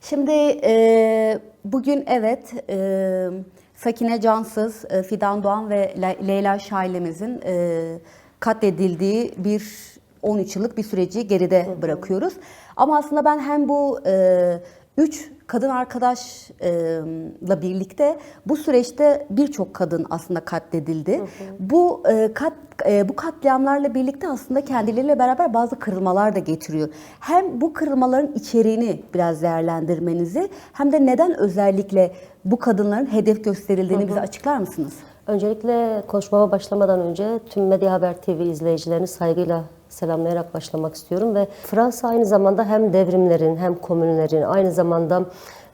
Şimdi bugün evet Sakine Cansız, Fidan Doğan ve Leyla Şailemez'in katledildiği bir 13 yıllık bir süreci geride bırakıyoruz. Ama aslında ben hem bu üç kadın arkadaşla birlikte bu süreçte birçok kadın aslında katledildi. Bu katliamlarla birlikte aslında kendileriyle beraber bazı kırılmalar da getiriyor. Hem bu kırılmaların içeriğini biraz değerlendirmenizi hem de neden özellikle bu kadınların hedef gösterildiğini bize açıklar mısınız? Öncelikle konuşmama başlamadan önce tüm Medya Haber TV izleyicilerini saygıyla selamlayarak başlamak istiyorum ve Fransa aynı zamanda hem devrimlerin hem komünlerin aynı zamanda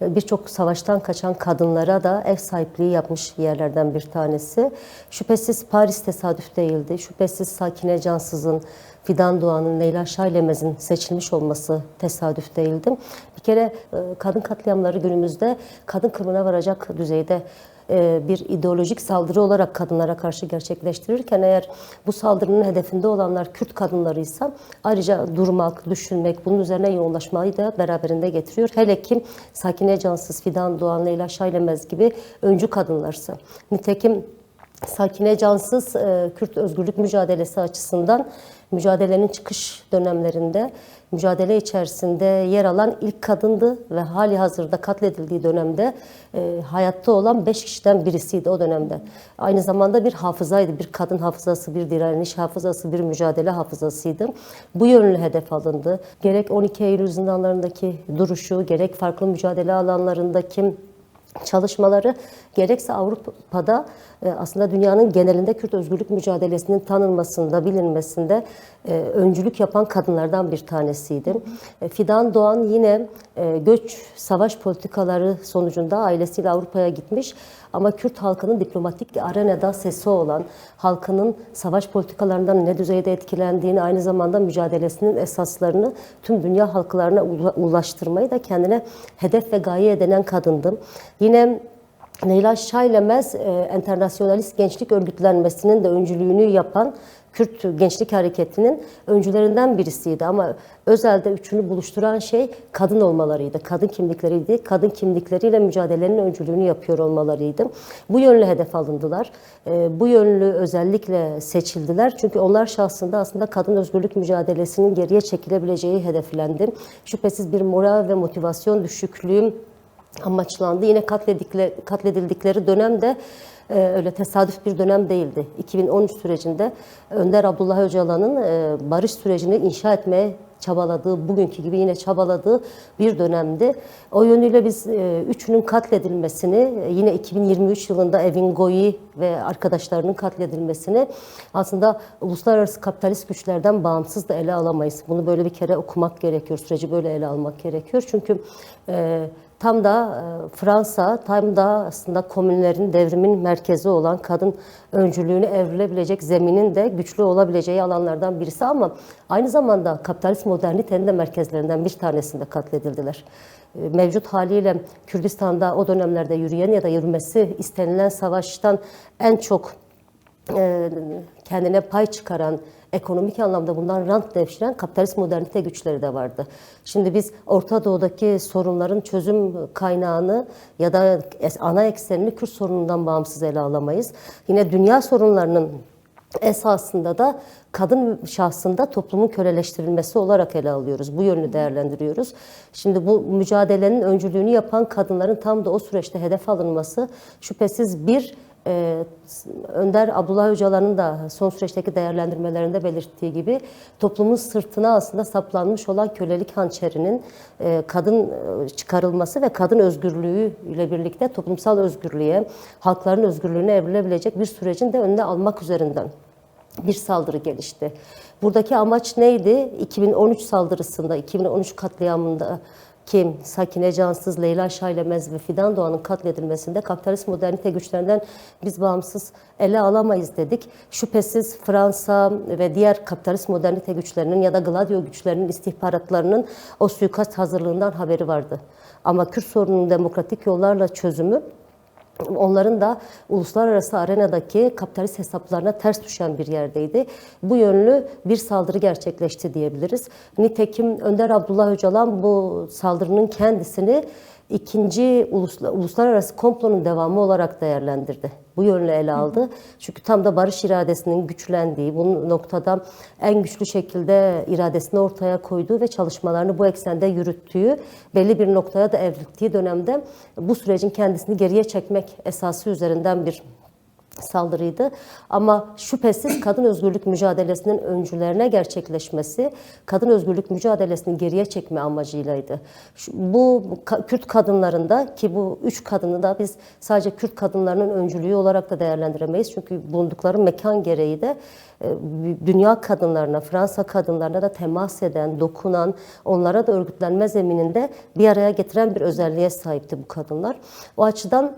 birçok savaştan kaçan kadınlara da ev sahipliği yapmış yerlerden bir tanesi. Şüphesiz Paris tesadüf değildi. Şüphesiz Sakine Cansız'ın, Fidan Doğan'ın, Leyla Şailemez'in seçilmiş olması tesadüf değildi. Bir kere kadın katliamları günümüzde kadın kılığına varacak düzeyde bir ideolojik saldırı olarak kadınlara karşı gerçekleştirirken eğer bu saldırının hedefinde olanlar Kürt kadınlarıysa ayrıca durmak, düşünmek, bunun üzerine yoğunlaşmayı da beraberinde getiriyor. Hele ki Sakine Cansız, Fidan Doğan, Leyla Şailemez gibi öncü kadınlarsa. Nitekim Sakine Cansız Kürt özgürlük mücadelesi açısından mücadelenin çıkış dönemlerinde mücadele içerisinde yer alan ilk kadındı ve hali hazırda katledildiği dönemde hayatta olan 5 kişiden birisiydi o dönemde. Aynı zamanda bir hafızaydı, bir kadın hafızası, bir direniş hafızası, bir mücadele hafızasıydı. Bu yönlü hedef alındı. Gerek 12 Eylül zindanlarındaki duruşu, gerek farklı mücadele alanlarındaki çalışmaları, gerekse Avrupa'da aslında dünyanın genelinde Kürt özgürlük mücadelesinin tanınmasında, bilinmesinde öncülük yapan kadınlardan bir tanesiydi. Fidan Doğan yine göç, savaş politikaları sonucunda ailesiyle Avrupa'ya gitmiş ama Kürt halkının diplomatik arenada sesi olan, halkının savaş politikalarından ne düzeyde etkilendiğini, aynı zamanda mücadelesinin esaslarını tüm dünya halklarına ulaştırmayı da kendine hedef ve gaye edinen kadındı. Yine Leyla Şailemez, enternasyonalist gençlik örgütlenmesinin de öncülüğünü yapan Kürt Gençlik Hareketi'nin öncülerinden birisiydi. Ama özelde üçünü buluşturan şey kadın olmalarıydı, kadın kimlikleriydi. Kadın kimlikleriyle mücadelenin öncülüğünü yapıyor olmalarıydı. Bu yönlü hedef alındılar. Bu yönlü özellikle seçildiler. Çünkü onlar şahsında aslında kadın özgürlük mücadelesinin geriye çekilebileceği hedeflendi. Şüphesiz bir moral ve motivasyon düşüklüğü amaçlandı. Yine katledildikleri dönemde öyle tesadüf bir dönem değildi. 2013 sürecinde Önder Abdullah Öcalan'ın barış sürecini inşa etmeye çabaladığı, bugünkü gibi yine çabaladığı bir dönemdi. O yönüyle biz üçünün katledilmesini, yine 2023 yılında Evin Goyi ve arkadaşlarının katledilmesini aslında uluslararası kapitalist güçlerden bağımsız da ele alamayız. Bunu böyle bir kere okumak gerekiyor, süreci böyle ele almak gerekiyor. Çünkü tam da Fransa, tam da aslında komünlerin, devrimin merkezi olan kadın öncülüğünü evrilebilecek zeminin de güçlü olabileceği alanlardan birisi ama aynı zamanda kapitalist modernitenin de merkezlerinden bir tanesinde katledildiler. Mevcut haliyle Kürdistan'da o dönemlerde yürüyen ya da yürümesi istenilen savaştan en çok kendine pay çıkaran, ekonomik anlamda bundan rant devşiren kapitalist modernite güçleri de vardı. Şimdi biz Orta Doğu'daki sorunların çözüm kaynağını ya da ana eksenini Kürt sorunundan bağımsız ele alamayız. Yine dünya sorunlarının esasında da kadın şahsında toplumun köleleştirilmesi olarak ele alıyoruz. Bu yönünü değerlendiriyoruz. Şimdi bu mücadelenin öncülüğünü yapan kadınların tam da o süreçte hedef alınması şüphesiz bir Önder Abdullah Öcalan'ın da son süreçteki değerlendirmelerinde belirttiği gibi toplumun sırtına aslında saplanmış olan kölelik hançerinin kadın çıkarılması ve kadın özgürlüğü ile birlikte toplumsal özgürlüğe, halkların özgürlüğüne evrilebilecek bir sürecin de önüne almak üzerinden bir saldırı gelişti. Buradaki amaç neydi? 2013 saldırısında, 2013 katliamında ki Sakine Cansız, Leyla Şailemez ve Fidan Doğan'ın katledilmesinde kapitalist modernite güçlerinden biz bağımsız ele alamayız dedik. Şüphesiz Fransa ve diğer kapitalist modernite güçlerinin ya da Gladio güçlerinin istihbaratlarının o suikast hazırlığından haberi vardı. Ama Kürt sorununun demokratik yollarla çözümü onların da uluslararası arenadaki kapitalist hesaplarına ters düşen bir yerdeydi. Bu yönlü bir saldırı gerçekleşti diyebiliriz. Nitekim Önder Abdullah Öcalan bu saldırının kendisini ikinci uluslararası komplonun devamı olarak değerlendirdi. Bu yönle ele aldı. Çünkü tam da barış iradesinin güçlendiği, bu noktada en güçlü şekilde iradesini ortaya koyduğu ve çalışmalarını bu eksende yürüttüğü, belli bir noktaya da evrildiği dönemde bu sürecin kendisini geriye çekmek esası üzerinden bir saldırıydı. Ama şüphesiz kadın özgürlük mücadelesinin öncülerine gerçekleşmesi, kadın özgürlük mücadelesini geriye çekme amacıylaydı. Bu Kürt kadınlarında, ki bu 3 kadını da biz sadece Kürt kadınlarının öncülüğü olarak da değerlendiremeyiz. Çünkü bulundukları mekan gereği de dünya kadınlarına, Fransa kadınlarına da temas eden, dokunan, onlara da örgütlenme zemininde bir araya getiren bir özelliğe sahipti bu kadınlar. O açıdan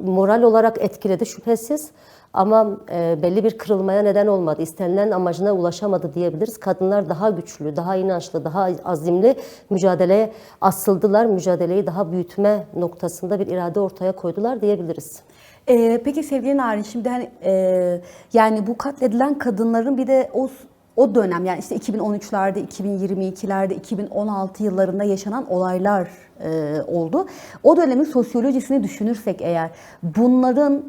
moral olarak etkiledi şüphesiz, ama belli bir kırılmaya neden olmadı. İstenilen amacına ulaşamadı diyebiliriz. Kadınlar daha güçlü, daha inançlı, daha azimli mücadeleye asıldılar. Mücadeleyi daha büyütme noktasında bir irade ortaya koydular diyebiliriz. Peki sevgili Narin, şimdi hani, yani bu katledilen kadınların bir de o dönem, yani işte 2013'lerde, 2022'lerde, 2016 yıllarında yaşanan olaylar oldu. O dönemin sosyolojisini düşünürsek eğer, bunların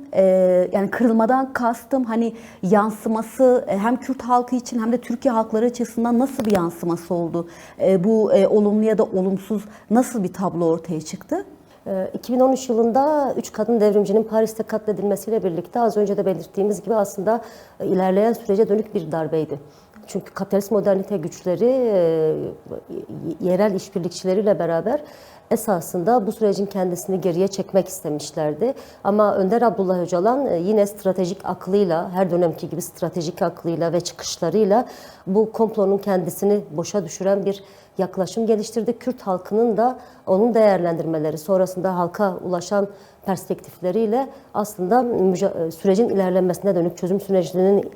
yani kırılmadan kastım hani yansıması hem Kürt halkı için hem de Türkiye halkları açısından nasıl bir yansıması oldu? Bu olumlu ya da olumsuz nasıl bir tablo ortaya çıktı? 2013 yılında 3 kadın devrimcinin Paris'te katledilmesiyle birlikte az önce de belirttiğimiz gibi aslında ilerleyen sürece dönük bir darbeydi. Çünkü kapitalist modernite güçleri yerel işbirlikçileriyle beraber esasında bu sürecin kendisini geriye çekmek istemişlerdi. Ama Önder Abdullah Öcalan yine stratejik aklıyla, her dönemki gibi stratejik aklıyla ve çıkışlarıyla bu komplonun kendisini boşa düşüren bir yaklaşım geliştirdi. Kürt halkının da onun değerlendirmeleri, sonrasında halka ulaşan perspektifleriyle aslında sürecin ilerlenmesine dönük, çözüm sürecinin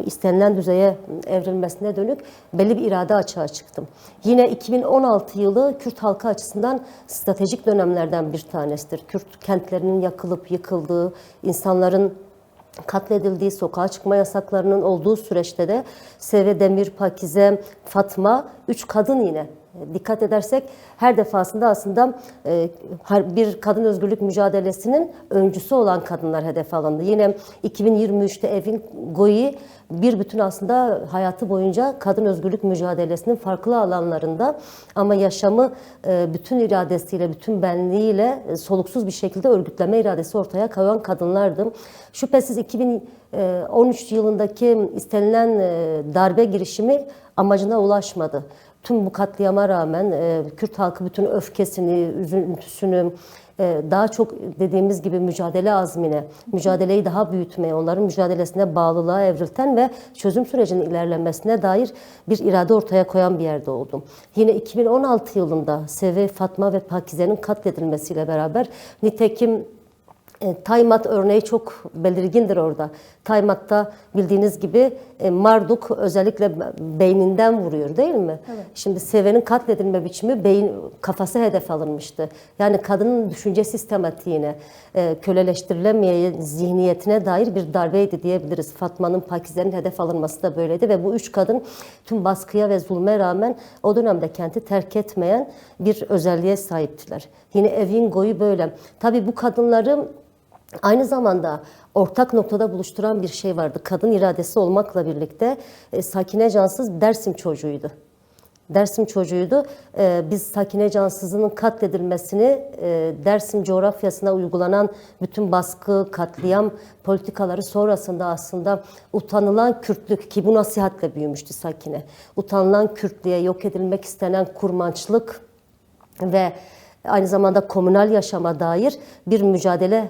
istenilen düzeye evrilmesine dönük belli bir irade açığa çıktı. Yine 2016 yılı Kürt halkı açısından stratejik dönemlerden bir tanesidir. Kürt kentlerinin yakılıp yıkıldığı, insanların katledildiği, sokağa çıkma yasaklarının olduğu süreçte de Seve, Demir, Pakize, Fatma, 3 kadın yine. Dikkat edersek her defasında aslında bir kadın özgürlük mücadelesinin öncüsü olan kadınlar hedef alındı. Yine 2023'te Evin Goyi bir bütün aslında hayatı boyunca kadın özgürlük mücadelesinin farklı alanlarında ama yaşamı bütün iradesiyle, bütün benliğiyle soluksuz bir şekilde örgütleme iradesi ortaya koyan kadınlardı. Şüphesiz 2013 yılındaki istenilen darbe girişimi amacına ulaşmadı. Tüm bu katliama rağmen Kürt halkı bütün öfkesini, üzüntüsünü, daha çok dediğimiz gibi mücadele azmine, mücadeleyi daha büyütmeye, onların mücadelesine bağlılığa evrilten ve çözüm sürecinin ilerlenmesine dair bir irade ortaya koyan bir yerde oldu. Yine 2016 yılında Seve, Fatma ve Pakize'nin katledilmesiyle beraber, nitekim Taymat örneği çok belirgindir orada. Taymat'ta bildiğiniz gibi Marduk özellikle beyninden vuruyor değil mi? Evet. Şimdi Seve'nin katledilme biçimi kafası hedef alınmıştı. Yani kadının düşünce sistematiğine, köleleştirilemeyen zihniyetine dair bir darbeydi diyebiliriz. Fatma'nın, Pakize'nin hedef alınması da böyleydi ve bu 3 kadın tüm baskıya ve zulme rağmen o dönemde kenti terk etmeyen bir özelliğe sahiptiler. Yine Evin Goyu böyle. Tabii bu kadınları aynı zamanda ortak noktada buluşturan bir şey vardı. Kadın iradesi olmakla birlikte Sakine Cansız Dersim çocuğuydu. Dersim çocuğuydu. Biz Sakine Cansız'ın katledilmesini Dersim coğrafyasına uygulanan bütün baskı, katliam politikaları sonrasında aslında utanılan Kürtlük, ki bu nasihatle büyümüştü Sakine. Utanılan Kürtlüğe, yok edilmek istenen kurmançlık ve aynı zamanda komünal yaşama dair bir mücadele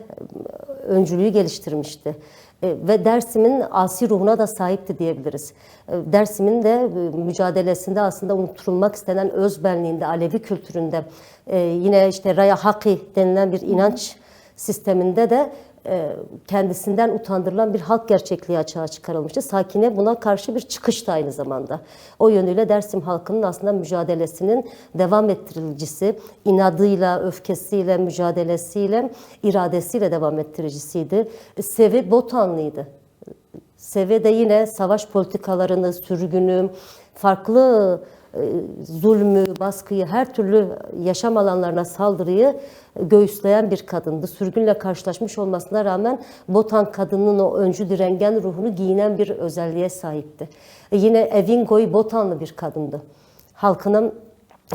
öncülüğü geliştirmişti. Ve Dersim'in asi ruhuna da sahipti diyebiliriz. Dersim'in de mücadelesinde aslında unutulmak istenen özbenliğinde, Alevi kültüründe, yine işte Raya Haki denilen bir inanç sisteminde de kendisinden utandırılan bir halk gerçekliği açığa çıkarılmıştı. Sakine buna karşı bir çıkıştı aynı zamanda. O yönüyle Dersim halkının aslında mücadelesinin devam ettiricisi, inadıyla, öfkesiyle, mücadelesiyle, iradesiyle devam ettiricisiydi. Sevi Botanlıydı. Sevi de yine savaş politikalarını, sürgünü, farklı zulmü, baskıyı, her türlü yaşam alanlarına saldırıyı göğüsleyen bir kadındı. Sürgünle karşılaşmış olmasına rağmen Botan kadının o öncü direngen ruhunu giyinen bir özelliğe sahipti. Yine Evingoy Botanlı bir kadındı. Halkının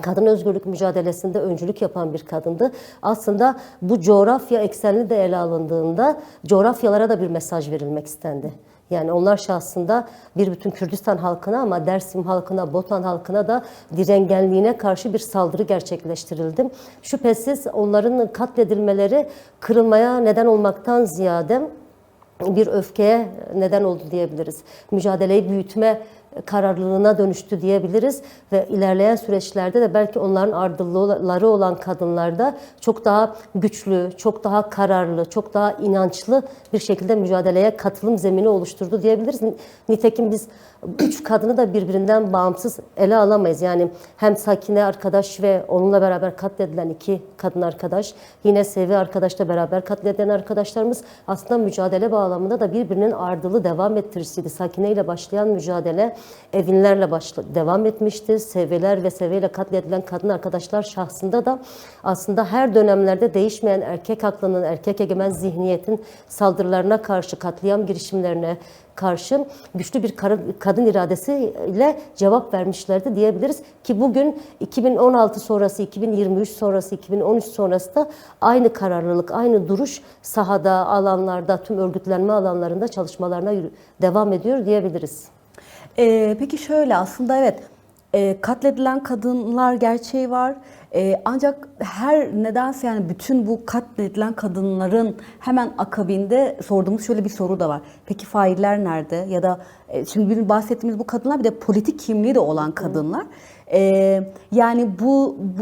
kadın özgürlük mücadelesinde öncülük yapan bir kadındı. Aslında bu coğrafya eksenli de ele alındığında coğrafyalara da bir mesaj verilmek istendi. Yani onlar şahsında bir bütün Kürdistan halkına ama Dersim halkına, Botan halkına da direngenliğine karşı bir saldırı gerçekleştirildi. Şüphesiz onların katledilmeleri kırılmaya neden olmaktan ziyade bir öfkeye neden oldu diyebiliriz. Mücadeleyi büyütme kararlılığına dönüştü diyebiliriz ve ilerleyen süreçlerde de belki onların ardılları olan kadınlarda çok daha güçlü, çok daha kararlı, çok daha inançlı bir şekilde mücadeleye katılım zemini oluşturdu diyebiliriz. Nitekim biz 3 kadını da birbirinden bağımsız ele alamayız. Yani hem Sakine arkadaş ve onunla beraber katledilen 2 kadın arkadaş, yine Sevi arkadaşla beraber katledilen arkadaşlarımız aslında mücadele bağlamında da birbirinin ardılı devam ettiricisiydi. Sakine ile başlayan mücadele Evinlerle devam etmişti. Seviler ve Seviyle katledilen kadın arkadaşlar şahsında da aslında her dönemlerde değişmeyen erkek aklının, erkek egemen zihniyetin saldırılarına karşı, katliam girişimlerine karşı güçlü bir kadın iradesiyle cevap vermişlerdi diyebiliriz. Ki bugün 2016 sonrası, 2023 sonrası, 2013 sonrası da aynı kararlılık, aynı duruş sahada, alanlarda, tüm örgütlenme alanlarında çalışmalarına devam ediyor diyebiliriz. Peki şöyle aslında evet katledilen kadınlar gerçeği var. Ancak her nedense yani bütün bu katledilen kadınların hemen akabinde sorduğumuz şöyle bir soru da var. Peki failler nerede? Ya da şimdi bahsettiğimiz bu kadınlar bir de politik kimliği de olan kadınlar. Yani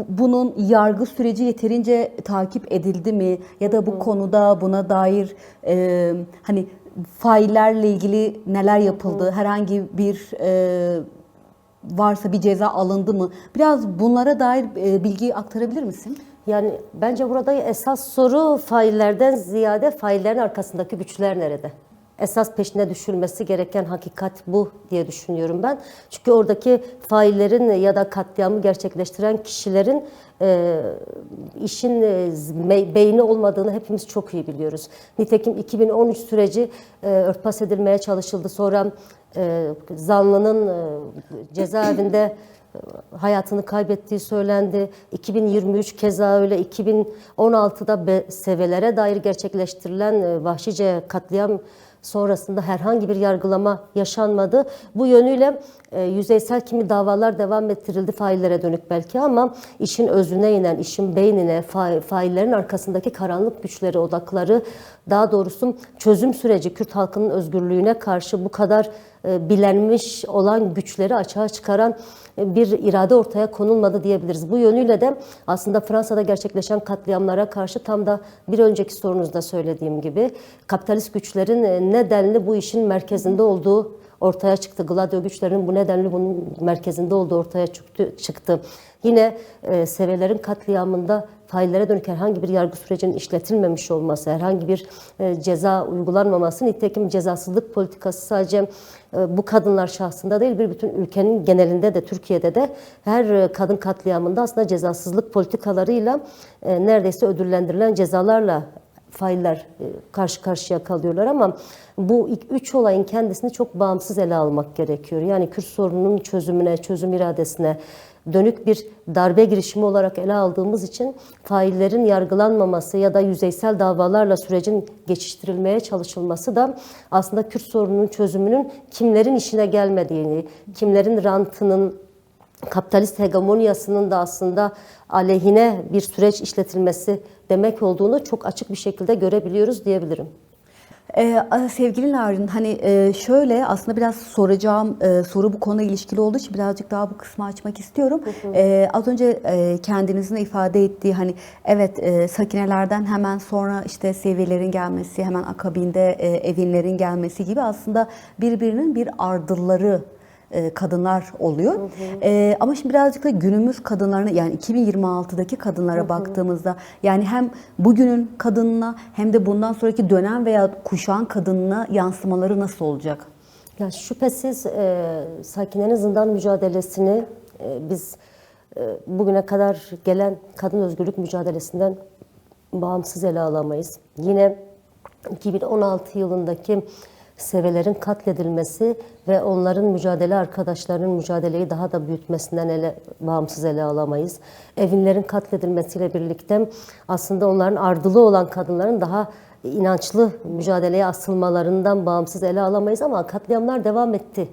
bunun yargı süreci yeterince takip edildi mi? Ya da bu konuda buna dair hani faillerle ilgili neler yapıldı? Herhangi bir varsa bir ceza alındı mı? Biraz bunlara dair bilgi aktarabilir misin? Yani bence burada esas soru faillerden ziyade faillerin arkasındaki güçler nerede? Esas peşine düşülmesi gereken hakikat bu diye düşünüyorum ben. Çünkü oradaki faillerin ya da katliamı gerçekleştiren kişilerin işin beyni olmadığını hepimiz çok iyi biliyoruz. Nitekim 2013 süreci örtbas edilmeye çalışıldı. Sonra zanlının cezaevinde hayatını kaybettiği söylendi. 2023 keza öyle. 2016'da Sevelere dair gerçekleştirilen vahşice katliam sonrasında herhangi bir yargılama yaşanmadı. Bu yönüyle yüzeysel kimi davalar devam ettirildi faillere dönük belki ama işin özüne inen, işin beynine, faillerin arkasındaki karanlık güçleri, odakları, daha doğrusu çözüm süreci, Kürt halkının özgürlüğüne karşı bu kadar bilenmiş olan güçleri açığa çıkaran bir irade ortaya konulmadı diyebiliriz. Bu yönüyle de aslında Fransa'da gerçekleşen katliamlara karşı tam da bir önceki sorunuzda söylediğim gibi kapitalist güçlerin nedenli bu işin merkezinde olduğu ortaya çıktı. Gladio güçlerinin bu nedenli bunun merkezinde olduğu ortaya çıktı. Yine Sevelerin katliamında faillere dönük herhangi bir yargı sürecinin işletilmemiş olması, herhangi bir ceza uygulanmaması, nitekim cezasızlık politikası sadece bu kadınlar şahsında değil, bir bütün ülkenin genelinde de, Türkiye'de de her kadın katliamında aslında cezasızlık politikalarıyla neredeyse ödüllendirilen cezalarla failler karşı karşıya kalıyorlar ama bu 3 olayın kendisini çok bağımsız ele almak gerekiyor. Yani Kürt sorununun çözümüne, çözüm iradesine dönük bir darbe girişimi olarak ele aldığımız için faillerin yargılanmaması ya da yüzeysel davalarla sürecin geçiştirilmeye çalışılması da aslında Kürt sorununun çözümünün kimlerin işine gelmediğini, kimlerin rantının, kapitalist hegemonyasının da aslında aleyhine bir süreç işletilmesi demek olduğunu çok açık bir şekilde görebiliyoruz diyebilirim. Sevgili Narin, hani şöyle aslında biraz soracağım soru bu konuyla ilişkili olduğu için birazcık daha bu kısmı açmak istiyorum. Az önce kendinizin de ifade ettiği hani evet sakinelerden hemen sonra işte seviyelerin gelmesi, hemen akabinde evinlerin gelmesi gibi aslında birbirinin bir ardılları kadınlar oluyor. Ama şimdi birazcık da günümüz kadınlarına yani 2026'daki kadınlara baktığımızda yani hem bugünün kadınına hem de bundan sonraki dönem veya kuşağın kadınına yansımaları nasıl olacak? Ya şüphesiz Sakine'nin zindan mücadelesini biz bugüne kadar gelen kadın özgürlük mücadelesinden bağımsız ele alamayız. Yine 2016 yılındaki Sevelerin katledilmesi ve onların mücadele arkadaşlarının mücadeleyi daha da büyütmesinden bağımsız ele alamayız. Evinlerin katledilmesiyle birlikte aslında onların ardılı olan kadınların daha inançlı mücadeleye asılmalarından bağımsız ele alamayız ama katliamlar devam etti.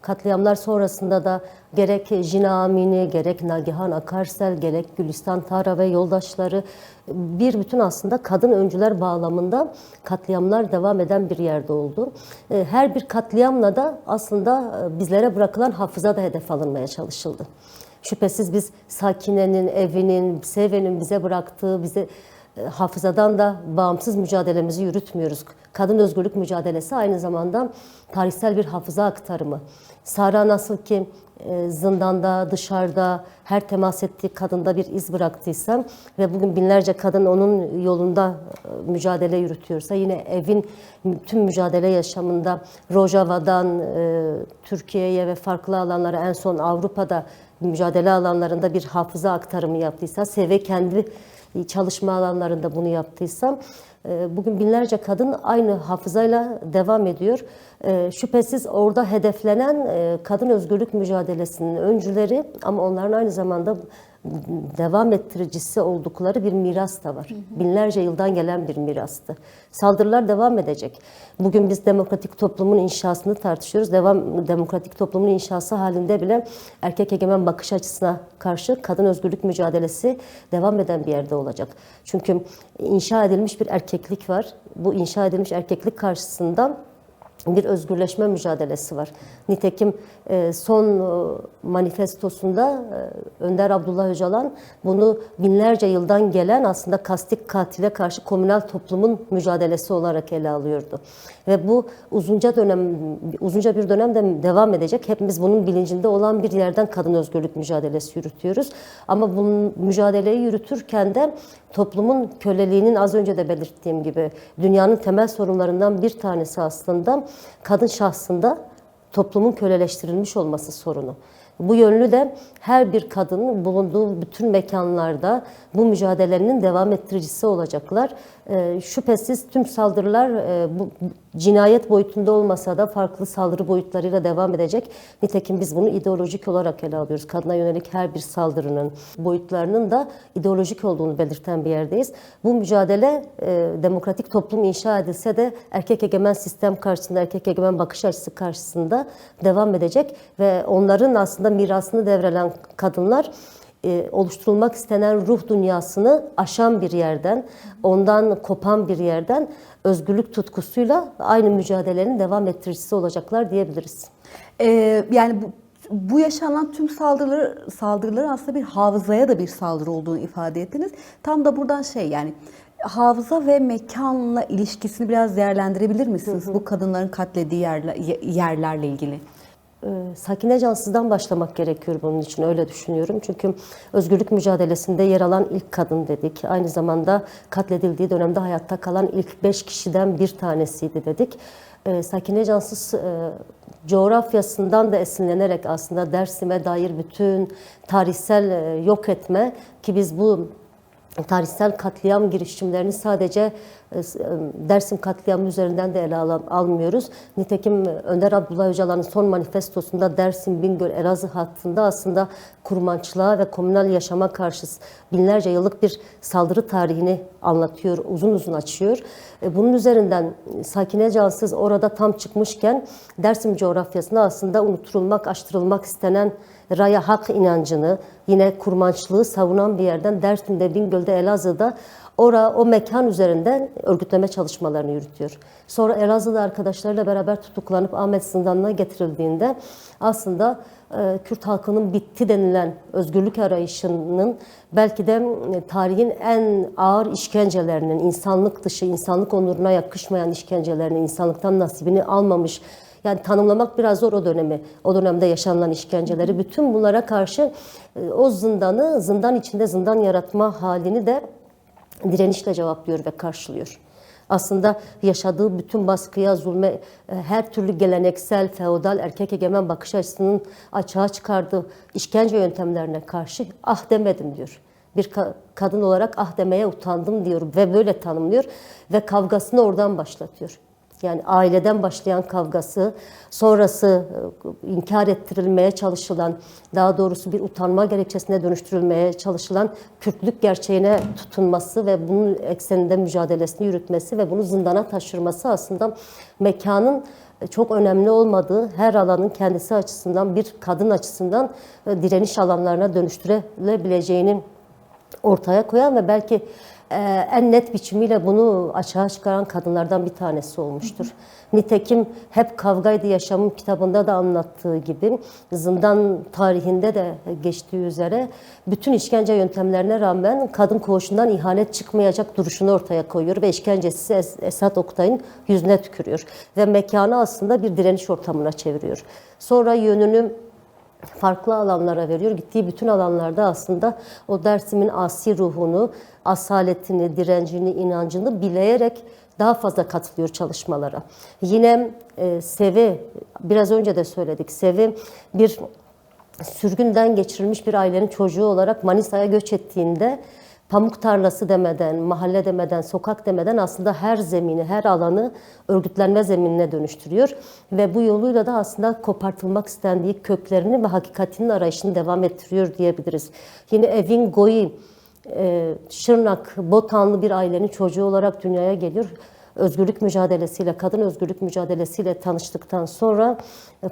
Katliamlar sonrasında da gerek Jina Amini, gerek Nagihan Akarsel, gerek Gülistan Tara ve yoldaşları bir bütün aslında kadın öncüler bağlamında katliamlar devam eden bir yerde oldu. Her bir katliamla da aslında bizlere bırakılan hafıza da hedef alınmaya çalışıldı. Şüphesiz biz Sakine'nin, evinin, Seve'nin bize bıraktığı, bize hafızadan da bağımsız mücadelemizi yürütmüyoruz. Kadın özgürlük mücadelesi aynı zamanda tarihsel bir hafıza aktarımı. Sara nasıl ki zindanda, dışarıda her temas ettiği kadında bir iz bıraktıysa ve bugün binlerce kadın onun yolunda mücadele yürütüyorsa yine evin tüm mücadele yaşamında Rojava'dan Türkiye'ye ve farklı alanlara en son Avrupa'da mücadele alanlarında bir hafıza aktarımı yaptıysa, Seve kendi çalışma alanlarında bunu yaptıysam bugün binlerce kadın aynı hafızayla devam ediyor. Şüphesiz orada hedeflenen kadın özgürlük mücadelesinin öncüleri ama onların aynı zamanda devam ettiricisi oldukları bir miras da var. Binlerce yıldan gelen bir mirastı. Saldırılar devam edecek. Bugün biz demokratik toplumun inşasını tartışıyoruz. Demokratik toplumun inşası halinde bile erkek egemen bakış açısına karşı kadın özgürlük mücadelesi devam eden bir yerde olacak. Çünkü inşa edilmiş bir erkeklik var. Bu inşa edilmiş erkeklik karşısında bir özgürleşme mücadelesi var. Nitekim son manifestosunda Önder Abdullah Öcalan bunu binlerce yıldan gelen aslında kastik katile karşı komünal toplumun mücadelesi olarak ele alıyordu. Ve bu uzunca bir dönemde devam edecek. Hepimiz bunun bilincinde olan bir yerden kadın özgürlük mücadelesi yürütüyoruz. Ama bu mücadeleyi yürütürken de toplumun köleliğinin az önce de belirttiğim gibi dünyanın temel sorunlarından bir tanesi aslında kadın şahsında toplumun köleleştirilmiş olması sorunu. Bu yönlü de her bir kadının bulunduğu bütün mekanlarda bu mücadelenin devam ettiricisi olacaklar. Şüphesiz tüm saldırılar bu cinayet boyutunda olmasa da farklı saldırı boyutlarıyla devam edecek. Nitekim biz bunu ideolojik olarak ele alıyoruz. Kadına yönelik her bir saldırının boyutlarının da ideolojik olduğunu belirten bir yerdeyiz. Bu mücadele demokratik toplum inşa edilse de erkek egemen sistem karşısında, erkek egemen bakış açısı karşısında devam edecek ve onların aslında mirasını devreden kadınlar oluşturulmak istenen ruh dünyasını aşan bir yerden, ondan kopan bir yerden özgürlük tutkusuyla aynı mücadelenin devam ettiricisi olacaklar diyebiliriz. Yani bu yaşanan tüm saldırıların aslında bir hafızaya da bir saldırı olduğunu ifade ettiniz. Tam da buradan yani hafıza ve mekanla ilişkisini biraz değerlendirebilir misiniz? Bu kadınların katlediği yerlerle ilgili. Sakine Cansız'dan başlamak gerekiyor bunun için, öyle düşünüyorum. Çünkü özgürlük mücadelesinde yer alan ilk kadın dedik. Aynı zamanda katledildiği dönemde hayatta kalan ilk 5 kişiden bir tanesiydi dedik. Sakine Cansız coğrafyasından da esinlenerek aslında Dersim'e dair bütün tarihsel yok etme ki biz bu tarihsel katliam girişimlerini sadece Dersim katliamı üzerinden de ele almıyoruz. Nitekim Önder Abdullah Öcalan'ın son manifestosunda Dersim, Bingöl, Elazığ hattında aslında kurmançlığa ve komünal yaşama karşı binlerce yıllık bir saldırı tarihini anlatıyor, uzun uzun açıyor. Bunun üzerinden Sakine Cansız orada tam çıkmışken Dersim coğrafyasında aslında unutulmak, aştırılmak istenen raya hak inancını, yine kurmançlığı savunan bir yerden Dersim'de, Bingöl'de, Elazığ'da o mekan üzerinden örgütleme çalışmalarını yürütüyor. Sonra Elazığ'da arkadaşlarıyla beraber tutuklanıp Ahmet zindanına getirildiğinde aslında Kürt halkının bitti denilen özgürlük arayışının belki de tarihin en ağır işkencelerinin, insanlık dışı, insanlık onuruna yakışmayan işkencelerinin, insanlıktan nasibini almamış, yani tanımlamak biraz zor o dönemi, o dönemde yaşanılan işkenceleri. Bütün bunlara karşı o zindanı, zindan içinde zindan yaratma halini de direnişle cevaplıyor ve karşılıyor. Aslında yaşadığı bütün baskıya, zulme, her türlü geleneksel, feodal, erkek egemen bakış açısının açığa çıkardığı işkence yöntemlerine karşı ah demedim diyor. Bir kadın olarak ah demeye utandım diyor ve böyle tanımlıyor ve kavgasını oradan başlatıyor. Yani aileden başlayan kavgası, sonrası inkar ettirilmeye çalışılan, daha doğrusu bir utanma gerekçesine dönüştürülmeye çalışılan Kürtlük gerçeğine tutunması ve bunun ekseninde mücadelesini yürütmesi ve bunu zindana taşırması aslında mekanın çok önemli olmadığı, her alanın kendisi açısından, bir kadın açısından direniş alanlarına dönüştürülebileceğini ortaya koyan ve belki en net biçimiyle bunu açığa çıkaran kadınlardan bir tanesi olmuştur. Nitekim Hep Kavgaydı Yaşamım kitabında da anlattığı gibi zindan tarihinde de geçtiği üzere bütün işkence yöntemlerine rağmen kadın koğuşundan ihanet çıkmayacak duruşunu ortaya koyuyor ve işkencesi Esat Oktay'ın yüzüne tükürüyor. Ve mekanı aslında bir direniş ortamına çeviriyor. Sonra yönünü farklı alanlara veriyor. Gittiği bütün alanlarda aslında o Dersim'in asi ruhunu, asaletini, direncini, inancını bileyerek daha fazla katılıyor çalışmalara. Yine Sevi, biraz önce de söyledik, Sevi bir sürgünden geçirilmiş bir ailenin çocuğu olarak Manisa'ya göç ettiğinde pamuk tarlası demeden, mahalle demeden, sokak demeden aslında her zemini, her alanı örgütlenme zeminine dönüştürüyor. Ve bu yoluyla da aslında kopartılmak istendiği köklerini ve hakikatinin arayışını devam ettiriyor diyebiliriz. Yine Evin Goyi, Şırnak, Botanlı bir ailenin çocuğu olarak dünyaya geliyor. Özgürlük mücadelesiyle, kadın özgürlük mücadelesiyle tanıştıktan sonra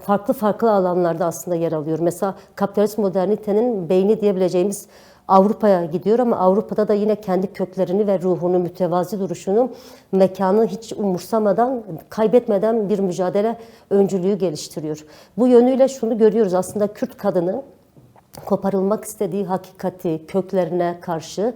farklı farklı alanlarda aslında yer alıyor. Mesela kapitalist modernitenin beyni diyebileceğimiz Avrupa'ya gidiyor ama Avrupa'da da yine kendi köklerini ve ruhunu, mütevazi duruşunu, mekanı hiç umursamadan, kaybetmeden bir mücadele öncülüğü geliştiriyor. Bu yönüyle şunu görüyoruz, aslında Kürt kadını koparılmak istediği hakikati, köklerine karşı,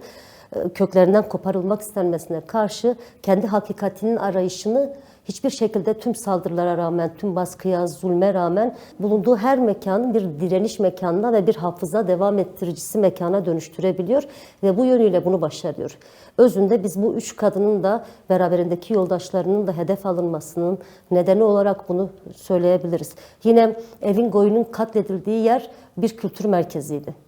köklerinden koparılmak istenmesine karşı kendi hakikatinin arayışını hiçbir şekilde tüm saldırılara rağmen, tüm baskıya, zulme rağmen bulunduğu her mekanın bir direniş mekanına ve bir hafıza devam ettiricisi mekana dönüştürebiliyor ve bu yönüyle bunu başarıyor. Özünde biz bu üç kadının da beraberindeki yoldaşlarının da hedef alınmasının nedeni olarak bunu söyleyebiliriz. Yine Evin Goy'un katledildiği yer bir kültür merkeziydi.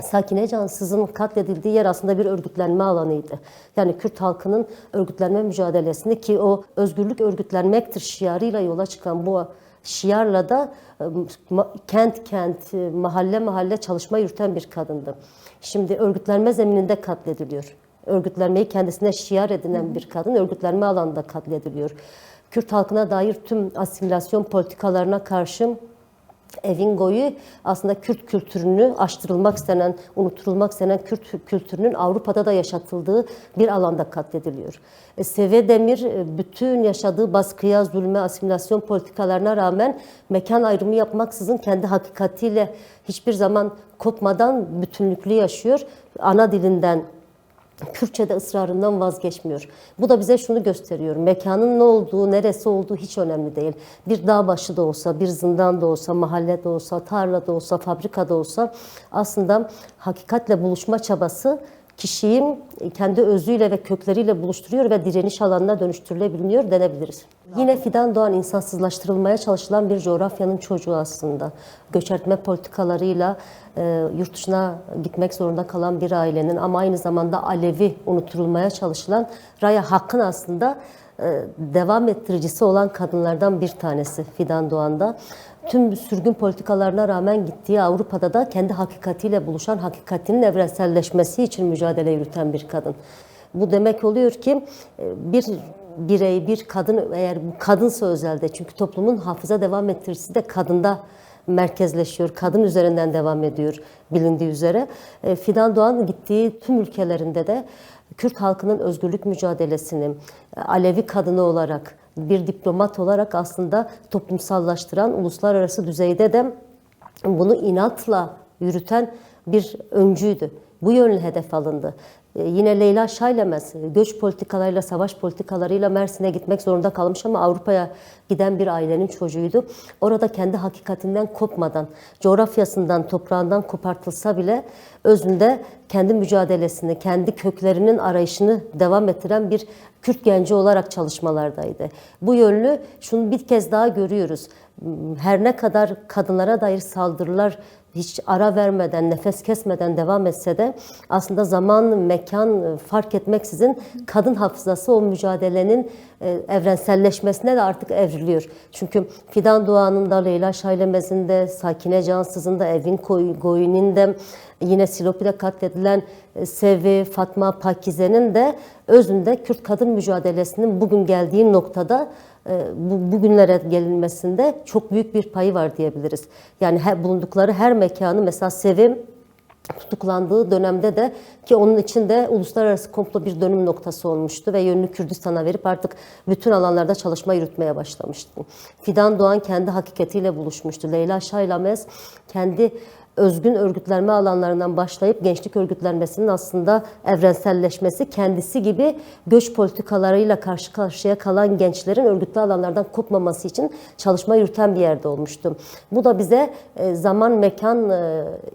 Sakine Cansız'ın katledildiği yer aslında bir örgütlenme alanıydı. Yani Kürt halkının örgütlenme mücadelesini, ki o özgürlük örgütlenmektir şiarıyla yola çıkan bu şiarla da kent kent, mahalle mahalle çalışma yürüten bir kadındı. Şimdi örgütlenme zemininde katlediliyor. Örgütlenmeyi kendisine şiar edinen bir kadın örgütlenme alanında katlediliyor. Kürt halkına dair tüm asimilasyon politikalarına karşı Evin Goyu aslında Kürt kültürünü aştırılmak istenen, unutulmak istenen Kürt kültürünün Avrupa'da da yaşatıldığı bir alanda katlediliyor. Sevi Demir bütün yaşadığı baskıya, zulme, asimilasyon politikalarına rağmen mekan ayrımı yapmaksızın kendi hakikatiyle hiçbir zaman kopmadan bütünlüklü yaşıyor. Ana dilinden, Kürtçe'de ısrarından vazgeçmiyor. Bu da bize şunu gösteriyor. Mekanın ne olduğu, neresi olduğu hiç önemli değil. Bir dağ başı da olsa, bir zindan da olsa, mahalle de olsa, tarla da olsa, fabrika da olsa aslında hakikatle buluşma çabası kişiyi kendi özüyle ve kökleriyle buluşturuyor ve direniş alanına dönüştürülebiliyor denebiliriz. Yine Fidan Doğan insansızlaştırılmaya çalışılan bir coğrafyanın çocuğu aslında. Göçertme politikalarıyla yurt dışına gitmek zorunda kalan bir ailenin ama aynı zamanda Alevi unutulmaya çalışılan Raya Hakk'ın aslında devam ettiricisi olan kadınlardan bir tanesi Fidan Doğan'da. Tüm sürgün politikalarına rağmen gittiği Avrupa'da da kendi hakikatiyle buluşan, hakikatinin evrenselleşmesi için mücadele yürüten bir kadın. Bu demek oluyor ki bir birey, bir kadın, eğer bu kadınsa özelde, çünkü toplumun hafıza devam ettiricisi de kadında merkezleşiyor. Kadın üzerinden devam ediyor bilindiği üzere. Fidan Doğan gittiği tüm ülkelerinde de Kürt halkının özgürlük mücadelesini Alevi kadını olarak, bir diplomat olarak aslında toplumsallaştıran, uluslararası düzeyde de bunu inatla yürüten bir öncüydü. Bu yönlü hedef alındı. Yine Leyla Şaylemez göç politikalarıyla, savaş politikalarıyla Mersin'e gitmek zorunda kalmış ama Avrupa'ya giden bir ailenin çocuğuydu. Orada kendi hakikatinden kopmadan, coğrafyasından, toprağından kopartılsa bile özünde kendi mücadelesini, kendi köklerinin arayışını devam ettiren bir Kürt genci olarak çalışmalardaydı. Bu yönlü şunu bir kez daha görüyoruz. Her ne kadar kadınlara dair saldırılar hiç ara vermeden, nefes kesmeden devam etse de aslında zaman, mekan fark etmeksizin kadın hafızası o mücadelenin evrenselleşmesine de artık evriliyor. Çünkü Fidan Doğan'ın da, Leyla Şaylemez'in de, Sakine Cansız'ın da, Evin Goyun'un da, yine Silopi'de katledilen Sevi, Fatma Pakize'nin de özünde Kürt kadın mücadelesinin bugün geldiği noktada bugünlere gelinmesinde çok büyük bir payı var diyebiliriz. Yani bulundukları her mekanı, mesela Sevim tutuklandığı dönemde de, ki onun için de uluslararası komplo bir dönüm noktası olmuştu ve yönünü Kürdistan'a verip artık bütün alanlarda çalışma yürütmeye başlamıştı. Fidan Doğan kendi hakikatiyle buluşmuştu. Leyla Şaylemez kendi özgün örgütlenme alanlarından başlayıp gençlik örgütlenmesinin aslında evrenselleşmesi, kendisi gibi göç politikalarıyla karşı karşıya kalan gençlerin örgütlü alanlardan kopmaması için çalışma yürüten bir yerde olmuştu. Bu da bize zaman mekan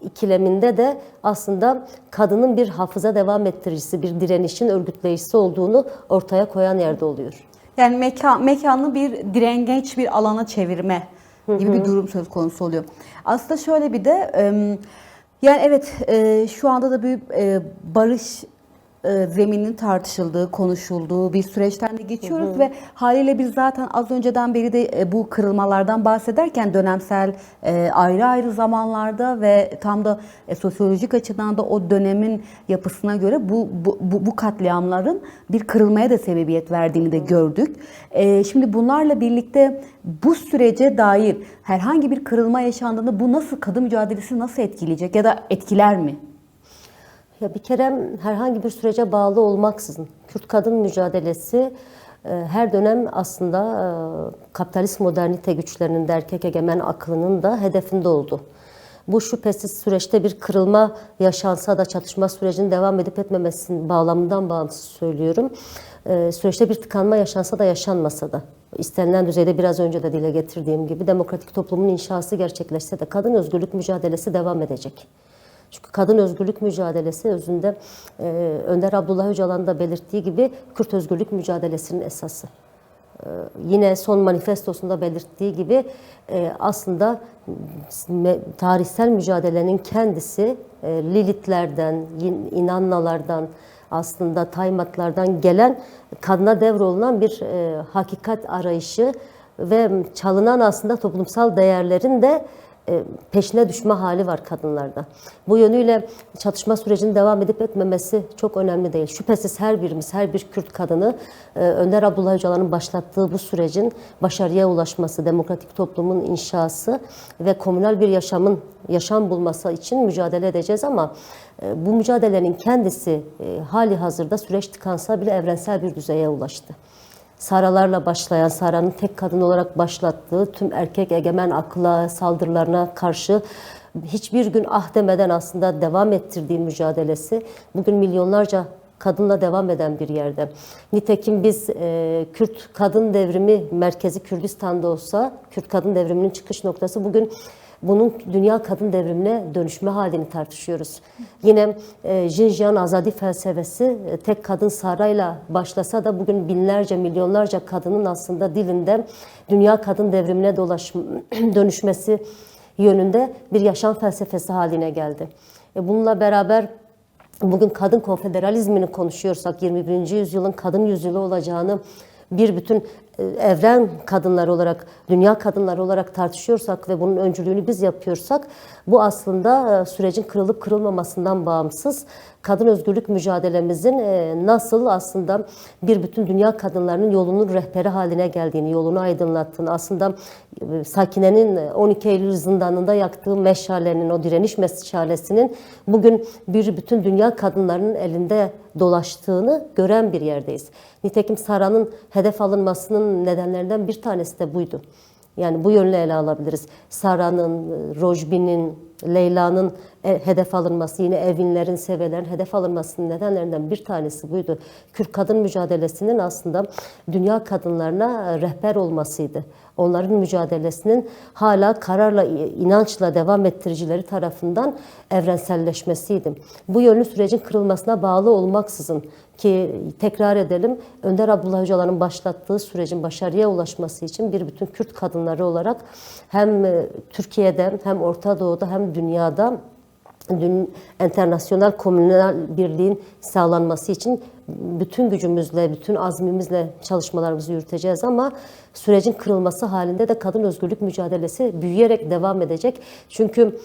ikileminde de aslında kadının bir hafıza devam ettiricisi, bir direnişin örgütleyicisi olduğunu ortaya koyan yerde oluyor. Yani mekanı bir direngeç bir alana çevirme gibi bir durum söz konusu oluyor. Aslında şöyle bir de yani evet, şu anda da bir barış zeminin tartışıldığı, konuşulduğu bir süreçten de geçiyoruz ve haliyle biz zaten az önceden beri de bu kırılmalardan bahsederken dönemsel, ayrı ayrı zamanlarda ve tam da sosyolojik açıdan da o dönemin yapısına göre bu katliamların bir kırılmaya da sebebiyet verdiğini de gördük. Şimdi bunlarla birlikte bu sürece dair herhangi bir kırılma yaşandığında bu nasıl, kadın mücadelesi nasıl etkileyecek ya da etkiler mi? Ya bir kere herhangi bir sürece bağlı olmaksızın Kürt kadın mücadelesi her dönem aslında kapitalist modernite güçlerinin de, erkek egemen aklının da hedefinde oldu. Bu şüphesiz süreçte bir kırılma yaşansa da, çatışma sürecinin devam edip etmemesinin bağlamından bağımsız söylüyorum. Süreçte bir tıkanma yaşansa da yaşanmasa da, istenilen düzeyde biraz önce de dile getirdiğim gibi demokratik toplumun inşası gerçekleşse de kadın özgürlük mücadelesi devam edecek. Çünkü kadın özgürlük mücadelesi özünde Önder Abdullah Öcalan'ın da belirttiği gibi Kürt özgürlük mücadelesinin esası. Yine son manifestosunda belirttiği gibi aslında tarihsel mücadelenin kendisi Lilitlerden, İnannalardan, aslında Taymatlardan gelen, kadına devrolunan bir hakikat arayışı ve çalınan aslında toplumsal değerlerin de peşine düşme hali var kadınlarda. Bu yönüyle çatışma sürecinin devam edip etmemesi çok önemli değil. Şüphesiz her birimiz, her bir Kürt kadını Önder Abdullah Öcalan'ın başlattığı bu sürecin başarıya ulaşması, demokratik toplumun inşası ve komünal bir yaşam bulması için mücadele edeceğiz ama bu mücadelenin kendisi hali hazırda süreç tıkansa bile evrensel bir düzeye ulaştı. Saralarla başlayan, Sara'nın tek kadın olarak başlattığı tüm erkek egemen akla, saldırılarına karşı hiçbir gün ah demeden aslında devam ettirdiği mücadelesi bugün milyonlarca kadınla devam eden bir yerde. Nitekim biz Kürt kadın devrimi merkezi Kürdistan'da olsa, Kürt kadın devriminin çıkış noktası bugün bunun dünya kadın devrimine dönüşme halini tartışıyoruz. Yine Jinjiyan Azadi felsefesi tek kadın Sara'yla başlasa da bugün binlerce, milyonlarca kadının aslında dilinde dünya kadın devrimine dönüşmesi yönünde bir yaşam felsefesi haline geldi. Bununla beraber bugün kadın konfederalizmini konuşuyorsak, 21. yüzyılın kadın yüzyılı olacağını bir bütün evren kadınları olarak, dünya kadınları olarak tartışıyorsak ve bunun öncülüğünü biz yapıyorsak, bu aslında sürecin kırılıp kırılmamasından bağımsız. Kadın özgürlük mücadelemizin nasıl aslında bir bütün dünya kadınlarının yolunun rehberi haline geldiğini, yolunu aydınlattığını, aslında Sakine'nin 12 Eylül zindanında yaktığı meşalenin, o direniş meşalesinin bugün bir bütün dünya kadınlarının elinde dolaştığını gören bir yerdeyiz. Nitekim Sara'nın hedef alınmasının nedenlerinden bir tanesi de buydu. Yani bu yönle ele alabiliriz. Sara'nın, Rojbi'nin, Leyla'nın hedef alınması, yine Evinler'in, Sevelerin hedef alınmasının nedenlerinden bir tanesi buydu. Kürt kadın mücadelesinin aslında dünya kadınlarına rehber olmasıydı. Onların mücadelesinin hala kararla, inançla devam ettiricileri tarafından evrenselleşmesiydi. Bu yönlü sürecin kırılmasına bağlı olmaksızın, ki tekrar edelim, Önder Abdullah Öcalan'ın başlattığı sürecin başarıya ulaşması için bir bütün Kürt kadınları olarak hem Türkiye'de hem Orta Doğu'da hem dünyada internasyonel komünal birliğin sağlanması için bütün gücümüzle, bütün azmimizle çalışmalarımızı yürüteceğiz ama sürecin kırılması halinde de kadın özgürlük mücadelesi büyüyerek devam edecek. Çünkü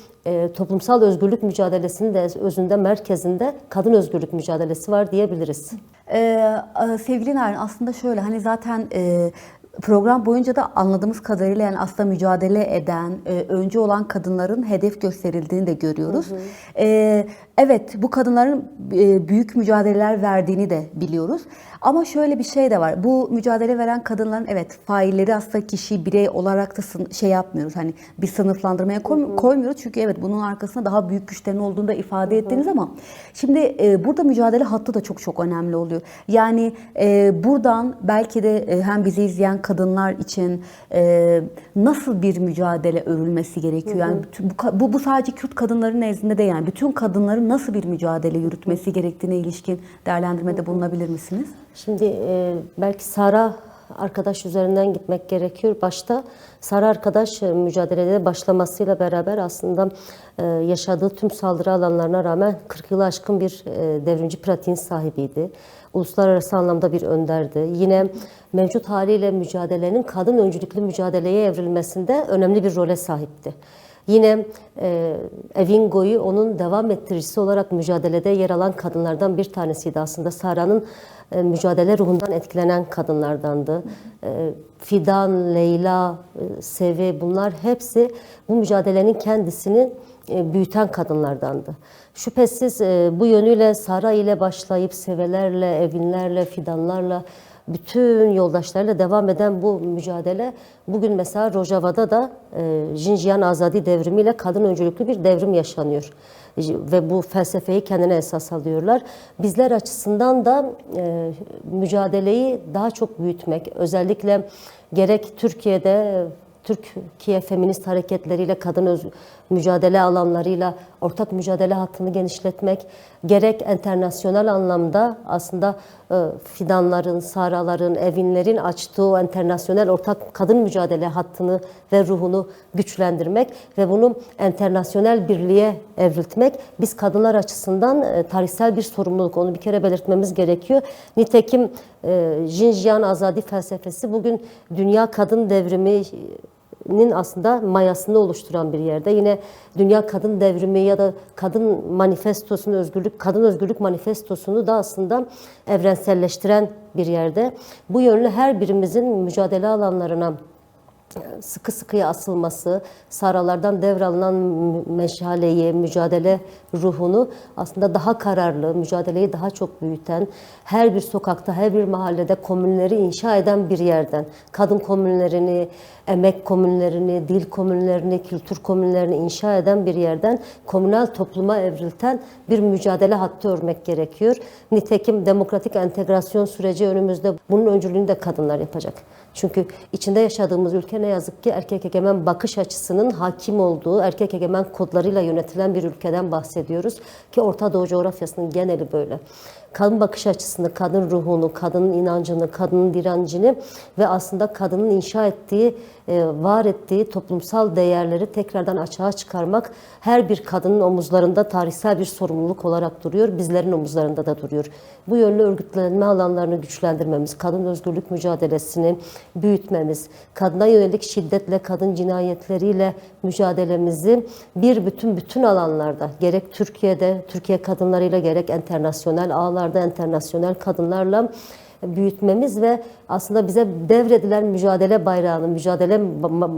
toplumsal özgürlük mücadelesinin de özünde, merkezinde kadın özgürlük mücadelesi var diyebiliriz. Sevgili Narin, aslında şöyle, hani zaten program boyunca da anladığımız kadarıyla yani aslında mücadele eden, öncü olan kadınların hedef gösterildiğini de görüyoruz. Hı hı. Evet, bu kadınların büyük mücadeleler verdiğini de biliyoruz. Ama şöyle bir şey de var. Bu mücadele veren kadınların, evet, failleri aslında kişi, birey olarak da şey yapmıyoruz. Hani bir sınıflandırmaya koymuyoruz. Çünkü evet, bunun arkasında daha büyük güçlerin olduğunu da ifade ettiniz ama şimdi burada mücadele hattı da çok önemli oluyor. Yani buradan belki de hem bizi izleyen kadınlar için nasıl bir mücadele örülmesi gerekiyor? Yani bu sadece Kürt kadınların nezdinde de, yani bütün kadınların nasıl bir mücadele yürütmesi gerektiğine ilişkin değerlendirmede bulunabilir misiniz? Şimdi belki Sara arkadaş üzerinden gitmek gerekiyor. Başta Sara arkadaş mücadelede başlamasıyla beraber aslında yaşadığı tüm saldırı alanlarına rağmen 40 yılı aşkın bir devrimci pratiğin sahibiydi. Uluslararası anlamda bir önderdi. Yine mevcut haliyle mücadelenin kadın öncülüklü mücadeleye evrilmesinde önemli bir role sahipti. Yine Evin Goyu onun devam ettiricisi olarak mücadelede yer alan kadınlardan bir tanesiydi aslında. Sara'nın mücadele ruhundan etkilenen kadınlardandı. Fidan, Leyla, Sevi, bunlar hepsi bu mücadelenin kendisini büyüten kadınlardandı. Şüphesiz bu yönüyle Sara ile başlayıp Sevelerle, Evinlerle, Fidanlarla, bütün yoldaşlarıyla devam eden bu mücadele bugün mesela Rojava'da da Jinjiyan Azadi devrimiyle kadın öncülüklü bir devrim yaşanıyor. Ve bu felsefeyi kendine esas alıyorlar. Bizler açısından da mücadeleyi daha çok büyütmek, özellikle gerek Türkiye'de Türkiye feminist hareketleriyle, kadın mücadele alanlarıyla ortak mücadele hattını genişletmek, gerek internasyonel anlamda aslında Fidanların, Saraların, Evinlerin açtığı o internasyonel ortak kadın mücadele hattını ve ruhunu güçlendirmek ve bunu internasyonel birliğe evriltmek biz kadınlar açısından tarihsel bir sorumluluk. Onu bir kere belirtmemiz gerekiyor. Nitekim Jinjiyan Azadi felsefesi bugün dünya kadın devriminin aslında mayasını oluşturan bir yerde. Yine Dünya Kadın Devrimi ya da Kadın Manifestosunu, Kadın Özgürlük Manifestosunu da aslında evrenselleştiren bir yerde. Bu yönlü her birimizin mücadele alanlarına sıkı sıkıya asılması, Saralardan devralınan meşaleyi, mücadele ruhunu aslında daha kararlı, mücadeleyi daha çok büyüten, her bir sokakta, her bir mahallede komünleri inşa eden bir yerden, kadın komünlerini, emek komünlerini, dil komünlerini, kültür komünlerini inşa eden bir yerden komünal topluma evrilten bir mücadele hattı örmek gerekiyor. Nitekim demokratik entegrasyon süreci önümüzde, bunun öncülüğünü de kadınlar yapacak. Çünkü içinde yaşadığımız ülke ne yazık ki erkek egemen bakış açısının hakim olduğu, erkek egemen kodlarıyla yönetilen bir ülkeden bahsediyoruz ki Orta Doğu coğrafyasının geneli böyle. kadın bakış açısını, kadın ruhunu, kadının inancını, kadının direncini ve aslında kadının inşa ettiği, var ettiği toplumsal değerleri tekrardan açığa çıkarmak her bir kadının omuzlarında tarihsel bir sorumluluk olarak duruyor. Bizlerin omuzlarında da duruyor. Bu yönlü örgütlenme alanlarını güçlendirmemiz, kadın özgürlük mücadelesini büyütmemiz, kadına yönelik şiddetle, kadın cinayetleriyle mücadelemizi bir bütün alanlarda, gerek Türkiye'de, Türkiye kadınlarıyla, gerek internasyonel ağlarda, internasyonel kadınlarla büyütmemiz ve aslında bize devredilen mücadele bayrağını, mücadele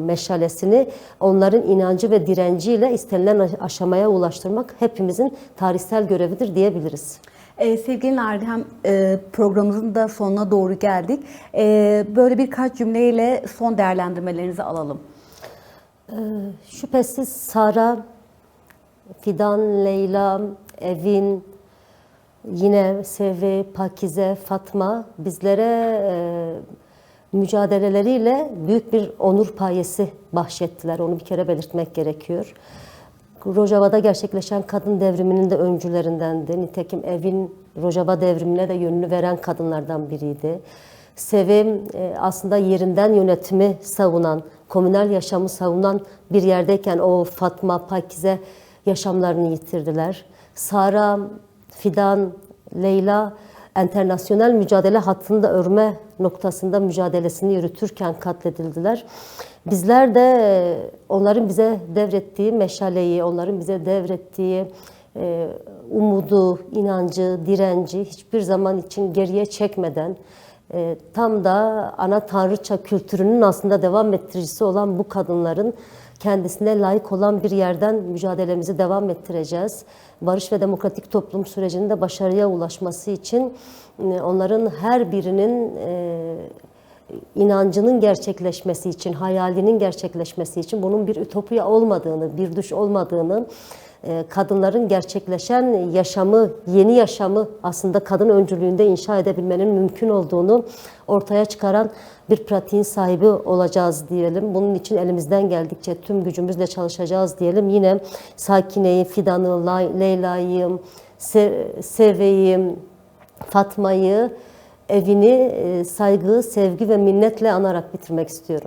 meşalesini onların inancı ve direnciyle istenilen aşamaya ulaştırmak hepimizin tarihsel görevidir diyebiliriz. Sevgili Nardem, programımızın da sonuna doğru geldik. Böyle birkaç cümleyle son değerlendirmelerinizi alalım. Şüphesiz Sara, Fidan, Leyla, Evin, yine Sevi, Pakize, Fatma bizlere mücadeleleriyle büyük bir onur payesi bahşettiler. Onu bir kere belirtmek gerekiyor. Rojava'da gerçekleşen kadın devriminin de öncülerindendi. Nitekim Evin Rojava devrimine de yönünü veren kadınlardan biriydi. Sevim aslında yerinden yönetimi savunan, komünel yaşamı savunan bir yerdeyken o Fatma, Pakize yaşamlarını yitirdiler. Sara, Fidan, Leyla enternasyonel mücadele hattında örme noktasında mücadelesini yürütürken katledildiler. Bizler de onların bize devrettiği meşaleyi, onların bize devrettiği umudu, inancı, direnci hiçbir zaman için geriye çekmeden tam da ana tanrıça kültürünün aslında devam ettiricisi olan bu kadınların kendisine layık olan bir yerden mücadelemizi devam ettireceğiz. Barış ve demokratik toplum sürecinin de başarıya ulaşması için onların her birinin inancının gerçekleşmesi için, hayalinin gerçekleşmesi için bunun bir ütopya olmadığını, bir düş olmadığını, kadınların gerçekleşen yaşamı, yeni yaşamı aslında kadın öncülüğünde inşa edebilmenin mümkün olduğunu ortaya çıkaran bir pratiğin sahibi olacağız diyelim. Bunun için elimizden geldikçe tüm gücümüzle çalışacağız diyelim. Yine Sakine'yi, Fidan'ı, Leyla'yı, Seve'yi, Fatma'yı, Evini saygı, sevgi ve minnetle anarak bitirmek istiyorum.